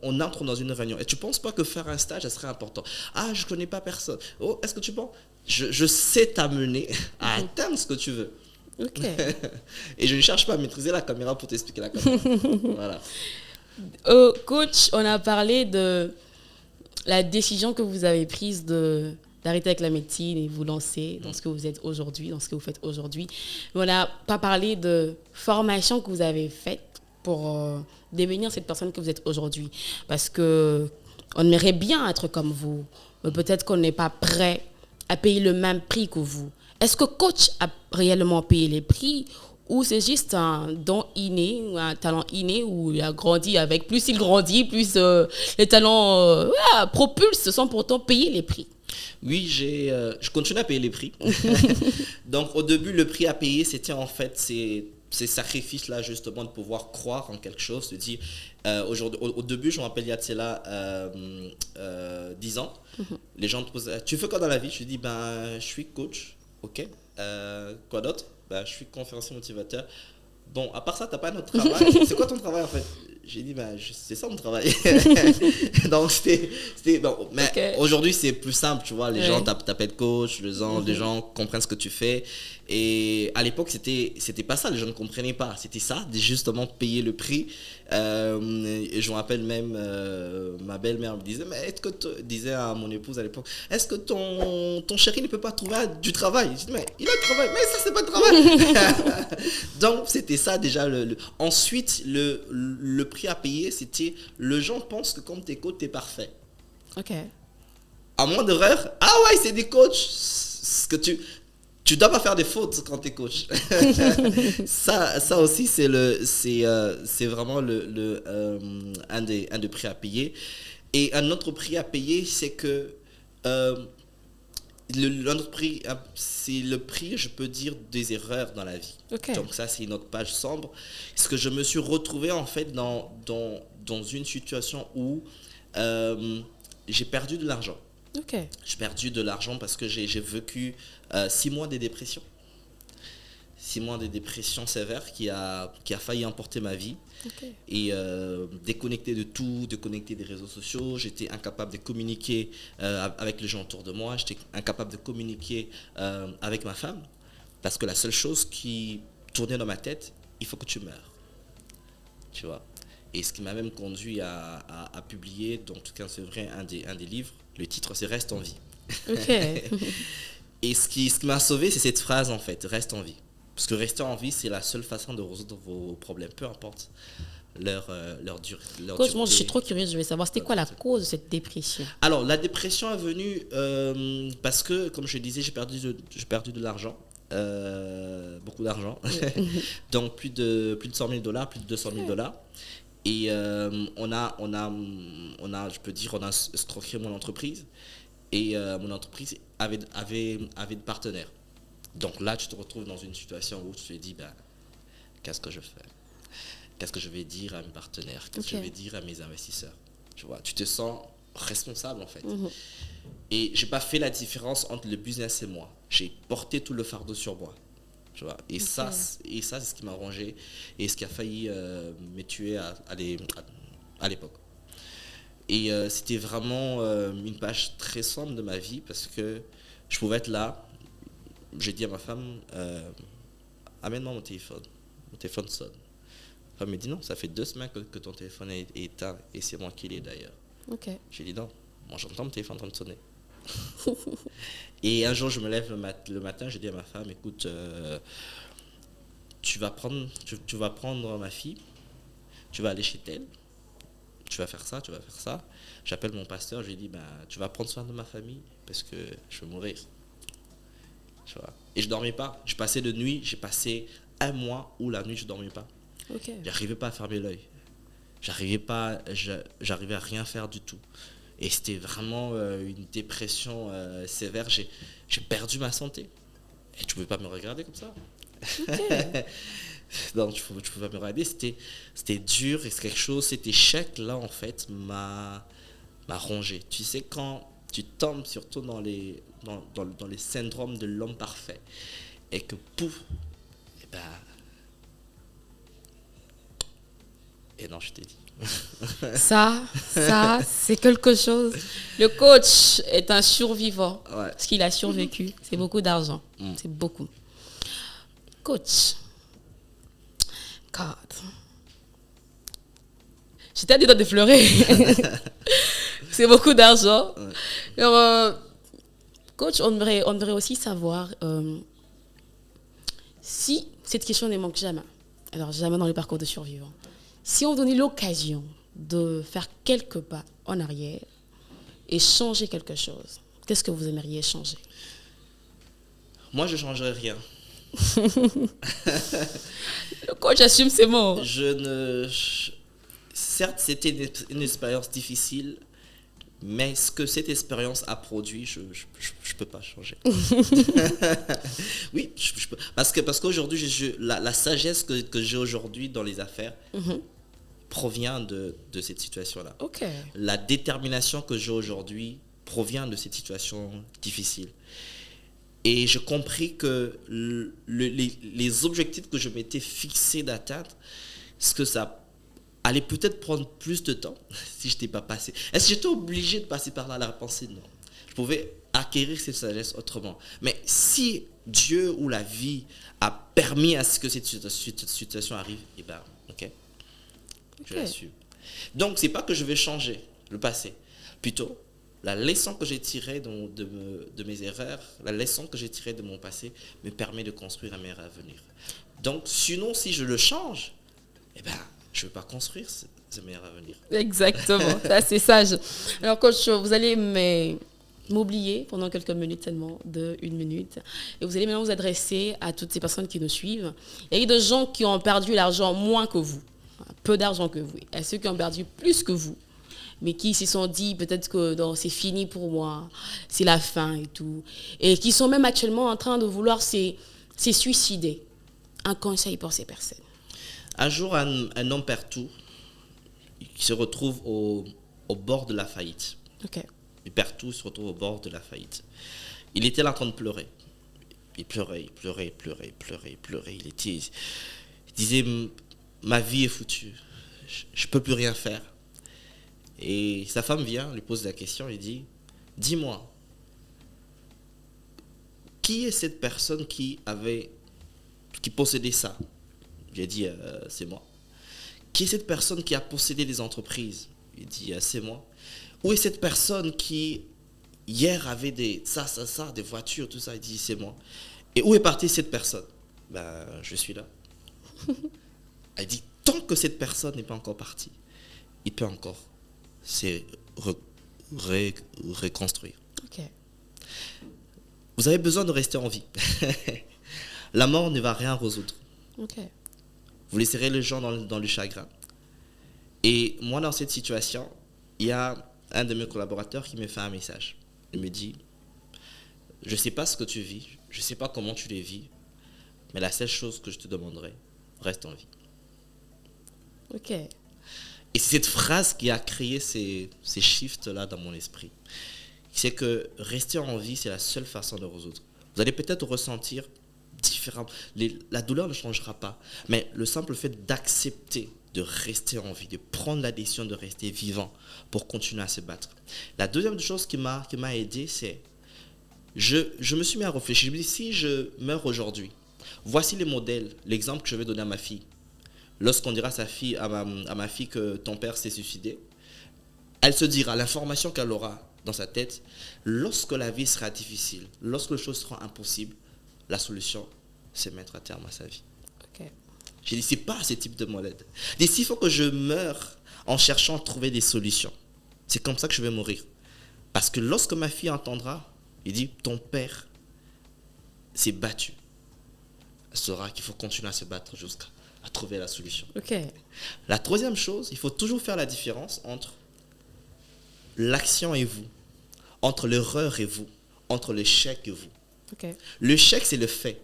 on entre dans une réunion? Et tu ne penses pas que faire un stage, ça serait important? Ah, je ne connais pas personne. Oh, est-ce que tu penses? Je sais t'amener à atteindre ce que tu veux. Ok. Et je ne cherche pas à maîtriser la caméra pour t'expliquer la caméra. Voilà. Coach, on a parlé de la décision que vous avez prise d'arrêter avec la médecine et vous lancer dans ce que vous êtes aujourd'hui, dans ce que vous faites aujourd'hui. Mais on n'a pas parlé de formation que vous avez faite pour devenir cette personne que vous êtes aujourd'hui. Parce qu'on aimerait bien être comme vous, mais peut-être qu'on n'est pas prêt à payer le même prix que vous. Est-ce que coach a réellement payé les prix ou c'est juste un don inné, un talent inné où il a grandi avec? Plus il grandit, plus les talents propulsent sans pourtant payer les prix. Oui, je continue à payer les prix. Donc, au début, le prix à payer, c'était en fait ces sacrifices-là, justement, de pouvoir croire en quelque chose, de dire, aujourd'hui, au début, je me rappelle, il y a de cela 10 ans, les gens te posent, tu fais quoi dans la vie? Je dis, je suis coach, ok. Quoi d'autre? Je suis conférencier motivateur. Bon, à part ça, tu n'as pas un autre travail. C'est quoi ton travail en fait? J'ai dit, c'est ça mon travail. Donc, c'était bon. Mais aujourd'hui, c'est plus simple, tu vois. Les gens t'appellent coach, les gens comprennent ce que tu fais. Et à l'époque, c'était pas ça. Les gens ne comprenaient pas. C'était ça, de justement payer le prix. Et je me rappelle même, ma belle-mère me disait, mais est-ce que disait à mon épouse à l'époque, est-ce que ton chéri ne peut pas trouver du travail? Je dis, mais il a du travail. Mais ça, c'est pas de travail. Donc, c'était ça déjà. Ensuite, le prix à payer, c'était, les gens pensent que comme t'es coach, t'es parfait. Ok. À moins d'erreur, ah ouais, c'est des coachs. Ce que tu dois pas faire des fautes quand tu es coach. ça aussi, c'est vraiment un des prix à payer. Et un autre prix à payer, c'est que Notre prix, c'est le prix, je peux dire, des erreurs dans la vie. Ok. Donc ça, c'est une autre page sombre. Parce que je me suis retrouvé en fait dans une situation où j'ai perdu de l'argent. Ok. J'ai perdu de l'argent parce que j'ai vécu 6 mois de dépression. 6 mois de dépression sévère qui a failli emporter ma vie. Ok. Et déconnecté de tout, déconnecté des réseaux sociaux. J'étais incapable de communiquer avec les gens autour de moi. J'étais incapable de communiquer avec ma femme. Parce que la seule chose qui tournait dans ma tête, il faut que tu meurs. Tu vois. Et ce qui m'a même conduit à publier, donc en tout cas c'est vrai, un des livres. Le titre c'est Reste en vie. Ok. Et ce qui m'a sauvé, c'est cette phrase en fait, reste en vie. Parce que rester en vie, c'est la seule façon de résoudre vos problèmes, peu importe leur durée. Coach, moi je suis trop curieuse, je vais savoir, c'était quoi la cause de cette dépression? Alors, la dépression est venue parce que, comme je disais, j'ai perdu de l'argent. Beaucoup d'argent. Donc, plus de 100 000 $, plus de 200 000 $. Et on a, je peux dire, on a escroqué mon entreprise. Et mon entreprise avait de partenaires. Donc là, tu te retrouves dans une situation où tu te dis, ben, qu'est-ce que je fais? Qu'est-ce que je vais dire à mes partenaires? Qu'est-ce que je vais dire à mes investisseurs? Tu vois, tu te sens responsable en fait. Et j'ai pas fait la différence entre le business et moi. J'ai porté tout le fardeau sur moi. Tu vois, et ça, c'est ce qui m'a rongé et ce qui a failli me tuer à l'époque. Et c'était vraiment une page très sombre de ma vie parce que je pouvais être là. J'ai dit à ma femme, amène-moi mon téléphone. Mon téléphone sonne. Ma femme me dit non, ça fait 2 semaines que ton téléphone est éteint et c'est moi qui l'ai d'ailleurs. Ok. J'ai dit non, moi j'entends mon téléphone en train de sonner. Et un jour je me lève le matin, je dis à ma femme, écoute, tu vas prendre ma fille, tu vas aller chez elle, tu vas faire ça, tu vas faire ça. J'appelle mon pasteur, je lui dis, ben, tu vas prendre soin de ma famille parce que je vais mourir. Tu vois. Et je dormais pas. Je passais de nuit, j'ai passé 1 mois où la nuit je dormais pas. Ok. J'arrivais pas à fermer l'œil. J'arrivais à rien faire du tout. Et c'était vraiment une dépression sévère. J'ai perdu ma santé. Et tu pouvais pas me regarder comme ça. Ok. Non, tu pouvais pas me regarder. C'était dur et c'est quelque chose. Cet échec là en fait m'a rongé. Tu sais quand tu tombes surtout dans les syndromes de l'homme parfait et que pouf, et ben, et non, je t'ai dit. Ça, c'est quelque chose. Le coach est un survivant. Ouais. Ce qu'il a survécu, c'est beaucoup d'argent. C'est beaucoup. Coach. God. J'étais à deux doigts de pleurer. C'est beaucoup d'argent. Ouais. Alors, coach, on devrait aussi savoir si cette question ne manque jamais. Alors, jamais dans le parcours de survivant. Si on donnait l'occasion de faire quelques pas en arrière et changer quelque chose, qu'est-ce que vous aimeriez changer? Moi, je ne changerais rien. Le coach assume ses mots. Certes, c'était une expérience difficile, mais ce que cette expérience a produit, je peux pas changer. Oui, je peux. Parce qu'aujourd'hui, la sagesse que j'ai aujourd'hui dans les affaires provient de cette situation-là. Ok. La détermination que j'ai aujourd'hui provient de cette situation difficile. Et j'ai compris que les objectifs que je m'étais fixés d'atteindre, ce que ça allait peut-être prendre plus de temps si je n'étais pas passé. Est-ce que j'étais obligé de passer par là? La réponse est non. Je pouvais acquérir cette sagesse autrement. Mais si Dieu ou la vie a permis à ce que cette situation arrive, eh bien, ok, je l'assume. Donc, c'est pas que je vais changer le passé. Plutôt, la leçon que j'ai tirée de mes erreurs, la leçon que j'ai tirée de mon passé me permet de construire un meilleur avenir. Donc, sinon, si je le change, eh ben, je ne vais pas construire ce meilleur avenir. Exactement, c'est assez sage. Alors, coach, vous allez m'oublier pendant quelques minutes seulement, de 1 minute. Et vous allez maintenant vous adresser à toutes ces personnes qui nous suivent. Il y a des gens qui ont perdu l'argent moins que vous, peu d'argent que vous. Et ceux qui ont perdu plus que vous, mais qui se sont dit peut-être que non, c'est fini pour moi, c'est la fin et tout. Et qui sont même actuellement en train de vouloir se suicider. Un conseil pour ces personnes. Un jour, un homme perd tout. Il se retrouve au bord de la faillite. Ok. Il perd tout, il se retrouve au bord de la faillite. Il était là en train de pleurer. Il pleurait. Il disait, ma vie est foutue. Je ne peux plus rien faire. Et sa femme vient, lui pose la question, il dit, dis-moi, qui est cette personne qui possédait ça? J'ai dit, c'est moi. Qui est cette personne qui a possédé des entreprises? Il dit, c'est moi. Où est cette personne qui, hier, avait des voitures, tout ça? Il dit, c'est moi. Et où est partie cette personne? Ben, je suis là. Elle dit, tant que cette personne n'est pas encore partie, il peut encore se reconstruire. Ok. Vous avez besoin de rester en vie. La mort ne va rien résoudre. Ok. Vous laisserez les gens dans le chagrin. Et moi, dans cette situation, il y a un de mes collaborateurs qui me fait un message. Il me dit, je ne sais pas ce que tu vis, je ne sais pas comment tu les vis, mais la seule chose que je te demanderai, reste en vie. Ok. Et c'est cette phrase qui a créé ces shifts-là dans mon esprit. C'est que rester en vie, c'est la seule façon de résoudre. Vous allez peut-être ressentir différemment. La douleur ne changera pas. Mais le simple fait d'accepter de rester en vie, de prendre la décision de rester vivant pour continuer à se battre. La deuxième chose qui m'a aidé, c'est je me suis mis à réfléchir. Je me dis, si je meurs aujourd'hui, voici les modèles, l'exemple que je vais donner à ma fille. Lorsqu'on dira à ma fille que ton père s'est suicidé, elle se dira, l'information qu'elle aura dans sa tête, lorsque la vie sera difficile, lorsque les choses seront impossibles, la solution, c'est mettre à terme à sa vie. Ok. J'ai dit, c'est pas ce type de modèle. J'ai dit, s'il faut que je meure en cherchant à trouver des solutions, c'est comme ça que je vais mourir. Parce que lorsque ma fille entendra, il dit, ton père s'est battu, elle saura qu'il faut continuer à se battre jusqu'à trouver la solution. Ok. La troisième chose, il faut toujours faire la différence entre l'action et vous, entre l'erreur et vous, entre l'échec et vous. Ok. L'échec, c'est le fait.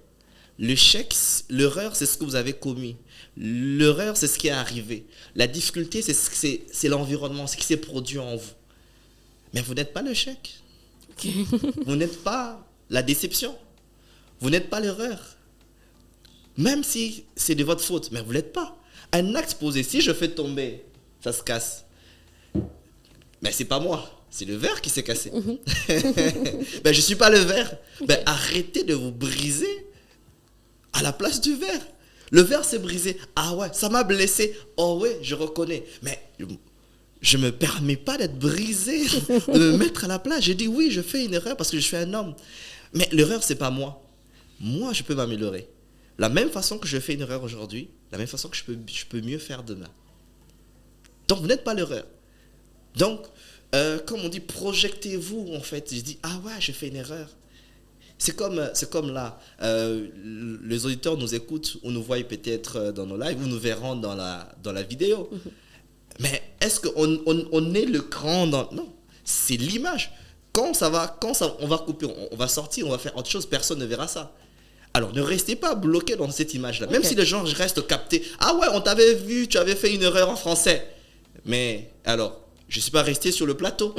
L'erreur, c'est ce que vous avez commis. L'erreur, c'est ce qui est arrivé. La difficulté, c'est l'environnement, ce qui s'est produit en vous. Mais vous n'êtes pas l'échec. Ok. Vous n'êtes pas la déception. Vous n'êtes pas l'erreur. Même si c'est de votre faute, mais vous ne l'êtes pas. Un acte posé, si je fais tomber, ça se casse. Mais c'est pas moi, c'est le verre qui s'est cassé. Ben, je ne suis pas le verre. Ben, arrêtez de vous briser à la place du verre. Le verre s'est brisé. Ah ouais, ça m'a blessé. Oh ouais, je reconnais. Mais je ne me permets pas d'être brisé, de me mettre à la place. J'ai dit oui, je fais une erreur parce que je suis un homme. Mais l'erreur, ce n'est pas moi. Moi, je peux m'améliorer. La même façon que je fais une erreur aujourd'hui, la même façon que je peux mieux faire demain. Donc, vous n'êtes pas l'erreur. Donc, comme on dit, projectez-vous, en fait. Je dis, ah ouais, j'ai fait une erreur. C'est comme là, les auditeurs nous écoutent ou nous voient peut-être dans nos lives ou nous verront dans la vidéo. Mais est-ce qu'on est le grand dans... Non, c'est l'image. Quand on va couper, on va sortir, on va faire autre chose, personne ne verra ça. Alors, ne restez pas bloqué dans cette image-là. Okay. Même si les gens restent captés. Ah ouais, on t'avait vu, tu avais fait une erreur en français. Mais alors, je ne suis pas resté sur le plateau.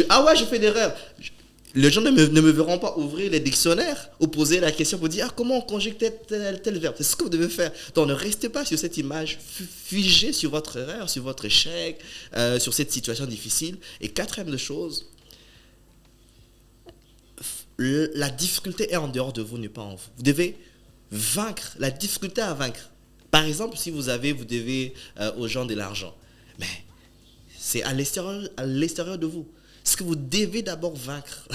Ah ouais, j'ai fait une erreur. Les gens ne me verront pas ouvrir les dictionnaires ou poser la question pour dire comment on conjugue tel verbe. C'est ce que vous devez faire. Donc, ne restez pas sur cette image figée sur votre erreur, sur votre échec, sur cette situation difficile. Et quatrième chose, la difficulté est en dehors de vous, n'est pas en vous. Vous devez vaincre la difficulté à vaincre. Par exemple, si vous devez aux gens de l'argent, mais c'est à l'extérieur de vous. Ce que vous devez d'abord vaincre,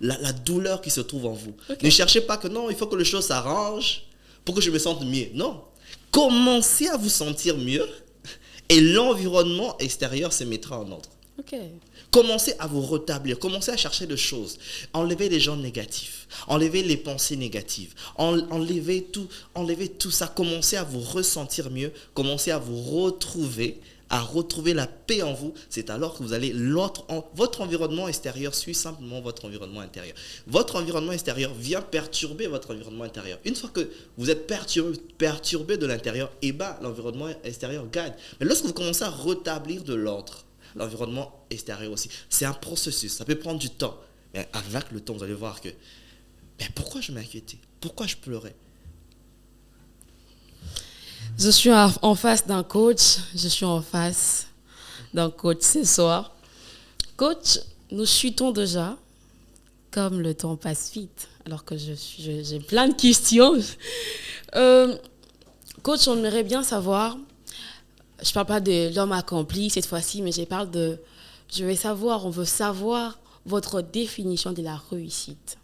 la douleur qui se trouve en vous. Okay. Ne cherchez pas que non, il faut que les choses s'arrangent pour que je me sente mieux. Non. Commencez à vous sentir mieux et l'environnement extérieur se mettra en ordre. Okay. Commencez à vous rétablir, commencez à chercher des choses. Enlevez les gens négatifs, enlevez les pensées négatives, enlevez tout ça. Commencez à vous ressentir mieux, commencez à vous retrouver à retrouver la paix en vous, c'est alors que vous allez votre environnement extérieur suit simplement votre environnement intérieur. Votre environnement extérieur vient perturber votre environnement intérieur. Une fois que vous êtes perturbé de l'intérieur, et ben l'environnement extérieur gagne. Mais lorsque vous commencez à rétablir de l'ordre, l'environnement extérieur aussi, c'est un processus, ça peut prendre du temps. Mais avec le temps, vous allez voir que mais pourquoi je m'inquiétais? Pourquoi je pleurais? Je suis en face d'un coach. Je suis en face d'un coach ce soir. Coach, nous chutons déjà, comme le temps passe vite, alors que j'ai plein de questions. Coach, on aimerait bien savoir, je ne parle pas de l'homme accompli cette fois-ci, mais on veut savoir votre définition de la réussite.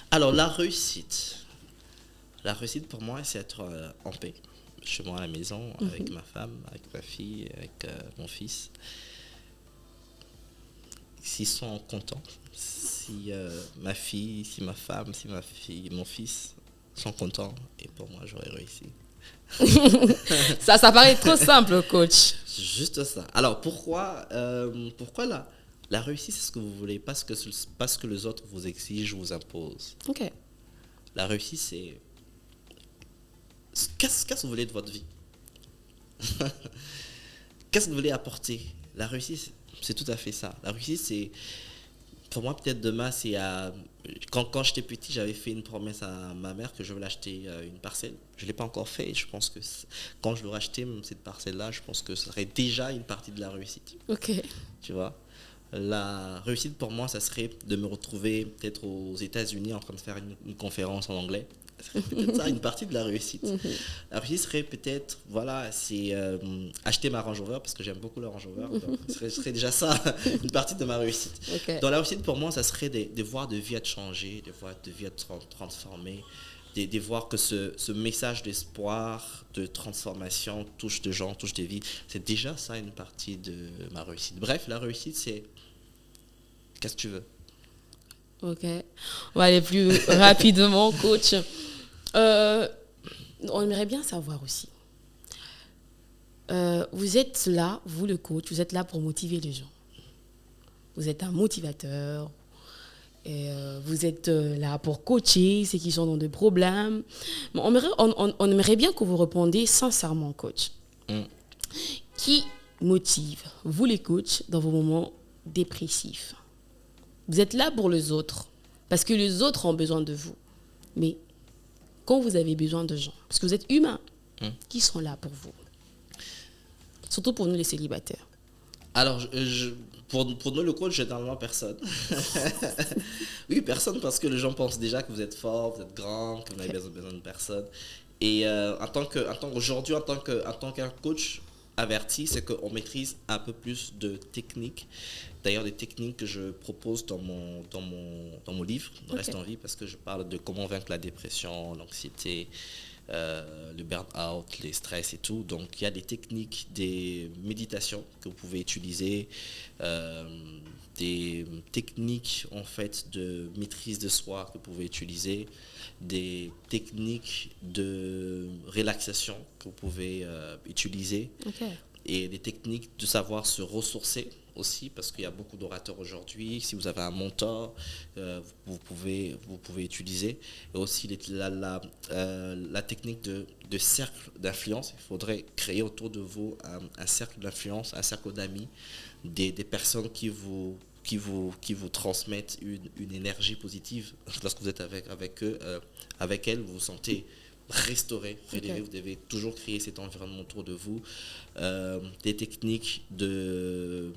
Alors, la réussite pour moi, c'est être en paix, chez moi à la maison, avec ma femme, avec ma fille, avec mon fils. S'ils sont contents, si ma fille, si ma femme, si ma fille, mon fils sont contents, et pour moi, j'aurais réussi. Ça paraît trop simple, coach. Juste ça. Alors, pourquoi la réussite, c'est ce que vous voulez, pas ce que les autres vous exigent ou vous imposent. Ok. La réussite, c'est... Qu'est-ce que vous voulez de votre vie? Qu'est-ce que vous voulez apporter? La réussite, c'est tout à fait ça. La réussite, c'est... Pour moi, peut-être demain, c'est à... Quand j'étais petit, j'avais fait une promesse à ma mère que je voulais acheter une parcelle. Je ne l'ai pas encore fait. Et je pense que quand je l'aurai acheté, cette parcelle-là, je pense que ce serait déjà une partie de la réussite. Ok. Tu vois? La réussite pour moi, ça serait de me retrouver peut-être aux États-Unis en train de faire une conférence en anglais. Ça serait peut-être ça, une partie de la réussite. La réussite serait peut-être, c'est acheter ma Range Rover parce que j'aime beaucoup la Range Rover. Donc, ce serait déjà ça, une partie de ma réussite. Okay. Donc la réussite pour moi, ça serait de voir de vie être changée, de voir de vie être transformée, de voir que ce message d'espoir, de transformation touche de gens, touche des vies. C'est déjà ça une partie de ma réussite. Bref, la réussite, c'est qu'est-ce que tu veux? Ok. On va aller plus rapidement, coach. On aimerait bien savoir aussi. Vous êtes là, vous le coach, vous êtes là pour motiver les gens. Vous êtes un motivateur. Et vous êtes là pour coacher ceux qui sont dans des problèmes. On aimerait bien que vous répondiez sincèrement, coach. Qui motive, vous les coachs, dans vos moments dépressifs? Vous êtes là pour les autres, parce que les autres ont besoin de vous. Mais quand vous avez besoin de gens, parce que vous êtes humain, qui sont là pour vous? Surtout pour nous les célibataires. Alors, pour nous, le coach, généralement, personne. Oui, personne, parce que les gens pensent déjà que vous êtes fort, vous êtes grand, que vous avez besoin de personne. Et aujourd'hui, en tant qu'un coach averti, c'est qu'on maîtrise un peu plus de techniques. D'ailleurs, des techniques que je propose dans mon livre, Reste en vie, parce que je parle de comment vaincre la dépression, l'anxiété, le burn-out, les stress et tout. Donc, il y a des techniques, des méditations que vous pouvez utiliser, des techniques en fait de maîtrise de soi que vous pouvez utiliser, des techniques de relaxation que vous pouvez utiliser, et des techniques de savoir se ressourcer aussi, parce qu'il y a beaucoup d'orateurs aujourd'hui. Si vous avez un mentor, vous pouvez utiliser. Et aussi la technique de cercle d'influence. Il faudrait créer autour de vous un cercle d'influence, un cercle d'amis, des personnes qui vous transmettent une énergie positive. Lorsque vous êtes avec eux, avec elles, vous vous sentez restaurer, relever. Vous devez toujours créer cet environnement autour de vous. Des techniques de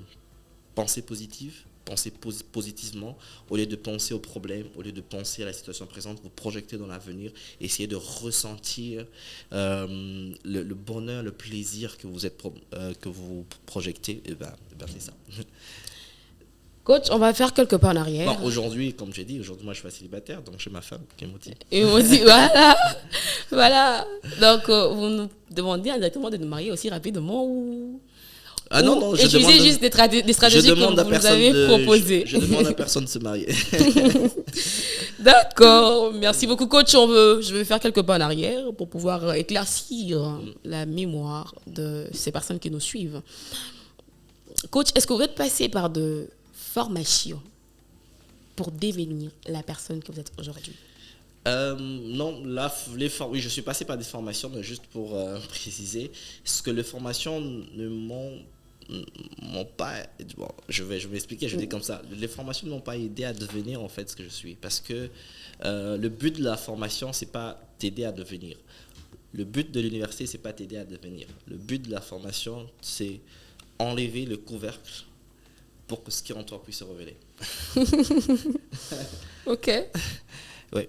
pensée positive, penser positivement, au lieu de penser aux problèmes, au lieu de penser à la situation présente, vous projetez dans l'avenir, essayez de ressentir le bonheur, le plaisir que vous projetez. Et ben c'est ça. Coach, on va faire quelques pas en arrière. Bon, aujourd'hui, comme j'ai dit, moi je suis célibataire, donc j'ai ma femme qui est motivée. Et moi aussi, voilà. Donc, vous nous demandez indirectement de nous marier aussi rapidement ou... Ah non, non, utilisez juste des stratégies que vous nous avez proposées. Je demande à personne de se marier. D'accord, merci beaucoup coach. Je vais faire quelques pas en arrière pour pouvoir éclaircir la mémoire de ces personnes qui nous suivent. Coach, est-ce que vous êtes passé par de formations pour devenir la personne que vous êtes aujourd'hui? Non, là, oui, je suis passé par des formations, mais juste pour préciser, ce que les formations ne m'ont pas... Bon, je vais m'expliquer, je vais dire comme ça. Les formations ne m'ont pas aidé à devenir en fait ce que je suis. Parce que le but de la formation, c'est pas t'aider à devenir. Le but de l'université, c'est pas t'aider à devenir. Le but de la formation, c'est enlever le couvercle pour que ce qui est en toi puisse se révéler. Ok. Oui.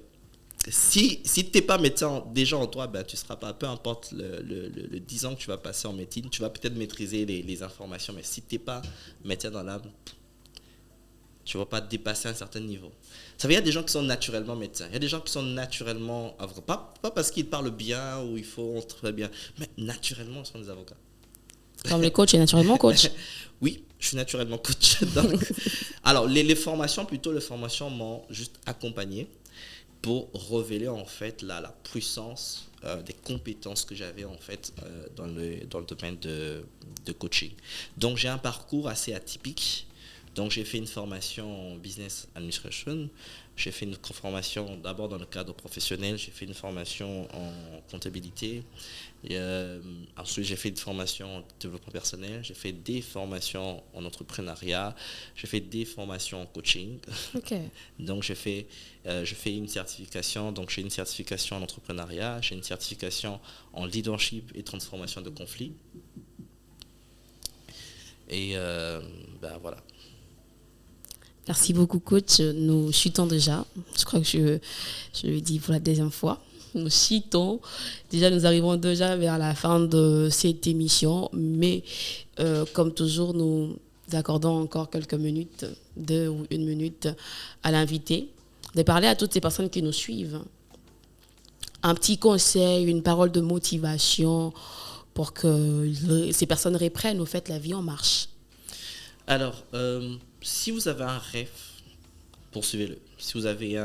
Si tu n'es pas médecin déjà en toi, ben, tu ne seras pas, peu importe le 10 ans que tu vas passer en médecine, tu vas peut-être maîtriser les informations, mais si tu n'es pas médecin dans l'âme, tu ne vas pas dépasser un certain niveau. Ça veut dire qu'il y a des gens qui sont naturellement médecins, il y a des gens qui sont naturellement avocats, pas parce qu'ils parlent bien ou ils font très bien, mais naturellement, ils sont des avocats. Comme le coach est naturellement coach. Oui, je suis naturellement coach. Donc, alors, les formations m'ont juste accompagné pour révéler en fait la puissance des compétences que j'avais en fait dans le domaine de coaching. Donc j'ai un parcours assez atypique. Donc j'ai fait une formation en business administration, j'ai fait une formation d'abord dans le cadre professionnel, j'ai fait une formation en comptabilité, et, ensuite j'ai fait une formation en développement personnel, j'ai fait des formations en entrepreneuriat, j'ai fait des formations en coaching. Okay. Donc je fais une certification, donc j'ai une certification en entrepreneuriat, j'ai une certification en leadership et transformation de conflits. Et ben voilà. Merci beaucoup, coach. Nous chutons déjà. Je crois que je le dis pour la deuxième fois. Nous chutons. Déjà, nous arrivons déjà vers la fin de cette émission. Mais comme toujours, nous accordons encore quelques minutes, 2 ou 1 minute, à l'invité, de parler à toutes ces personnes qui nous suivent. Un petit conseil, une parole de motivation pour que ces personnes reprennent au fait la vie en marche. Alors, si vous avez un rêve, poursuivez-le. Si vous avez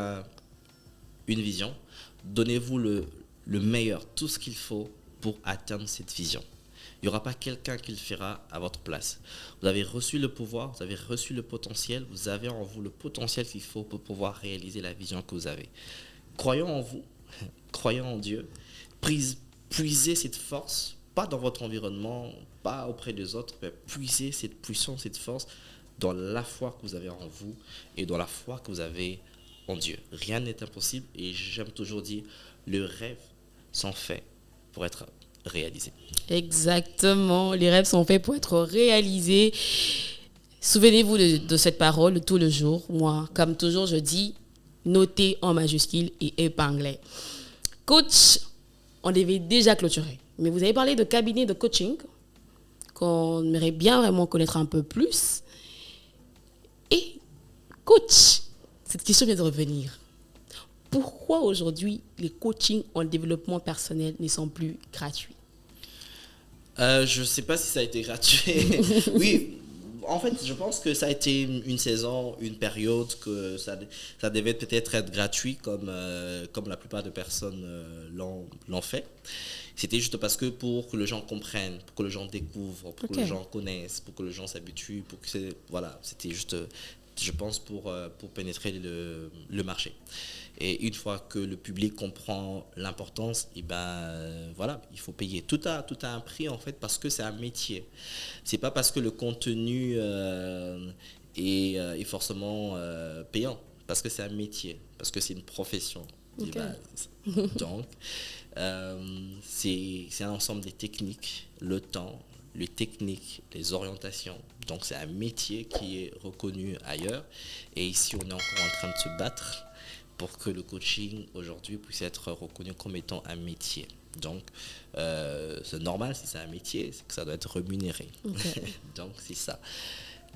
une vision, donnez-vous le meilleur, tout ce qu'il faut pour atteindre cette vision. Il n'y aura pas quelqu'un qui le fera à votre place. Vous avez reçu le pouvoir, vous avez reçu le potentiel, vous avez en vous le potentiel qu'il faut pour pouvoir réaliser la vision que vous avez. Croyons en vous, croyons en Dieu, puisez cette force, pas dans votre environnement, pas auprès des autres, mais puisez cette puissance, cette force dans la foi que vous avez en vous et dans la foi que vous avez en Dieu. Rien n'est impossible et j'aime toujours dire, les rêves sont faits pour être réalisés. Exactement, les rêves sont faits pour être réalisés. Souvenez-vous de cette parole tout le jour. Moi, comme toujours, je dis, notez en majuscule et épinglez. Coach, on devait déjà clôturer, mais vous avez parlé de cabinet de coaching qu'on aimerait bien vraiment connaître un peu plus. Et coach, cette question vient de revenir. Pourquoi aujourd'hui les coachings en développement personnel ne sont plus gratuits? Je ne sais pas si ça a été gratuit. Oui, en fait, je pense que ça a été une saison, une période que ça devait peut-être être gratuit comme la plupart de personnes l'ont fait. C'était juste parce que pour que les gens comprennent, pour que les gens découvrent, pour que les gens connaissent, pour que les gens s'habituent, voilà, c'était juste, je pense, pour pénétrer le marché. Et une fois que le public comprend l'importance, et voilà, il faut payer. Tout a un prix en fait parce que c'est un métier. C'est pas parce que le contenu est forcément payant, parce que c'est un métier, parce que c'est une profession. Donc, c'est un ensemble des techniques, le temps, les techniques, les orientations. Donc c'est un métier qui est reconnu ailleurs. Et ici, on est encore en train de se battre pour que le coaching aujourd'hui puisse être reconnu comme étant un métier. Donc, c'est normal si c'est un métier, c'est que ça doit être rémunéré. Okay. Donc, c'est ça.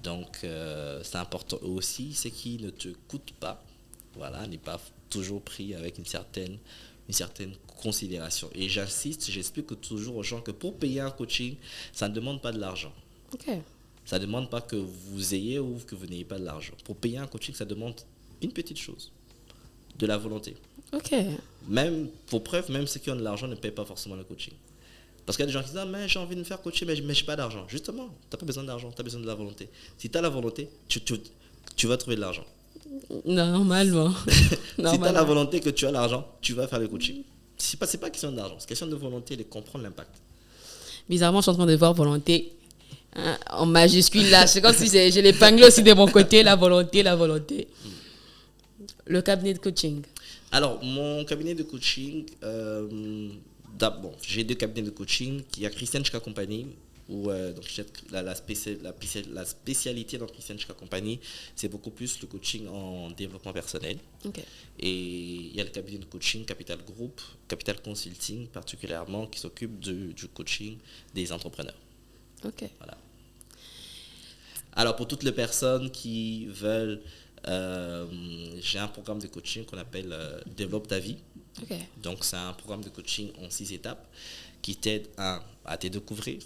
Donc, c'est important aussi, ce qui ne te coûte pas, voilà, n'est pas toujours pris avec une certaine considération. Et j'insiste, j'explique toujours aux gens que pour payer un coaching, ça ne demande pas de l'argent. Ok. Ça ne demande pas que vous ayez ou que vous n'ayez pas de l'argent. Pour payer un coaching, ça demande une petite chose, de la volonté. Ok. Même, pour preuve, même ceux qui ont de l'argent ne payent pas forcément le coaching. Parce qu'il y a des gens qui disent, ah, mais j'ai envie de me faire coacher, mais je n'ai pas d'argent. Justement, tu n'as pas besoin d'argent, tu as besoin de la volonté. Si tu as la volonté, tu vas trouver de l'argent. Normalement. Si tu as la volonté que tu as l'argent, tu vas faire le coaching. Ce n'est pas question d'argent, c'est question de volonté et de comprendre l'impact. Bizarrement, je suis en train de voir volonté en majuscule là. C'est comme si j'ai l'épingle aussi de mon côté, la volonté. Le cabinet de coaching. Alors, mon cabinet de coaching, j'ai 2 cabinets de coaching. Il y a Christian Chka Company, où donc, la spécialité dans Christian Chka Company, c'est beaucoup plus le coaching en développement personnel. Ok. Et il y a le cabinet de coaching Capital Group, Capital Consulting particulièrement, qui s'occupe du coaching des entrepreneurs. Ok. Voilà. Alors, pour toutes les personnes qui veulent, j'ai un programme de coaching qu'on appelle Développe ta vie. Ok. Donc, c'est un programme de coaching en 6 étapes qui t'aide à te découvrir,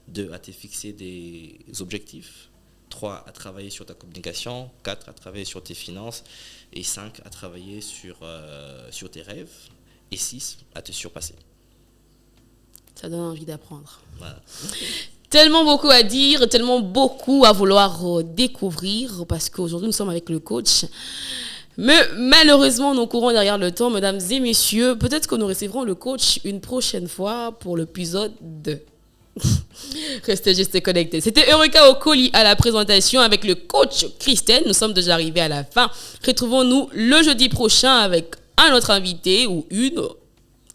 2, à te fixer des objectifs, 3, à travailler sur ta communication, 4, à travailler sur tes finances, et 5, à travailler sur tes rêves, et 6, à te surpasser. Ça donne envie d'apprendre. Voilà. Tellement beaucoup à dire, tellement beaucoup à vouloir découvrir, parce qu'aujourd'hui nous sommes avec le coach. Mais malheureusement, nous courons derrière le temps, mesdames et messieurs. Peut-être que nous recevrons le coach une prochaine fois pour l'épisode 2. Restez juste connectés. C'était Eureka Okoli à la présentation avec le coach Christelle. Nous sommes déjà arrivés à la fin. Retrouvons-nous le jeudi prochain avec un autre invité ou une,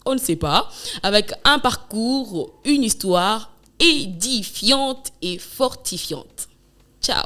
on ne sait pas, avec un parcours, une histoire édifiante et fortifiante. Ciao.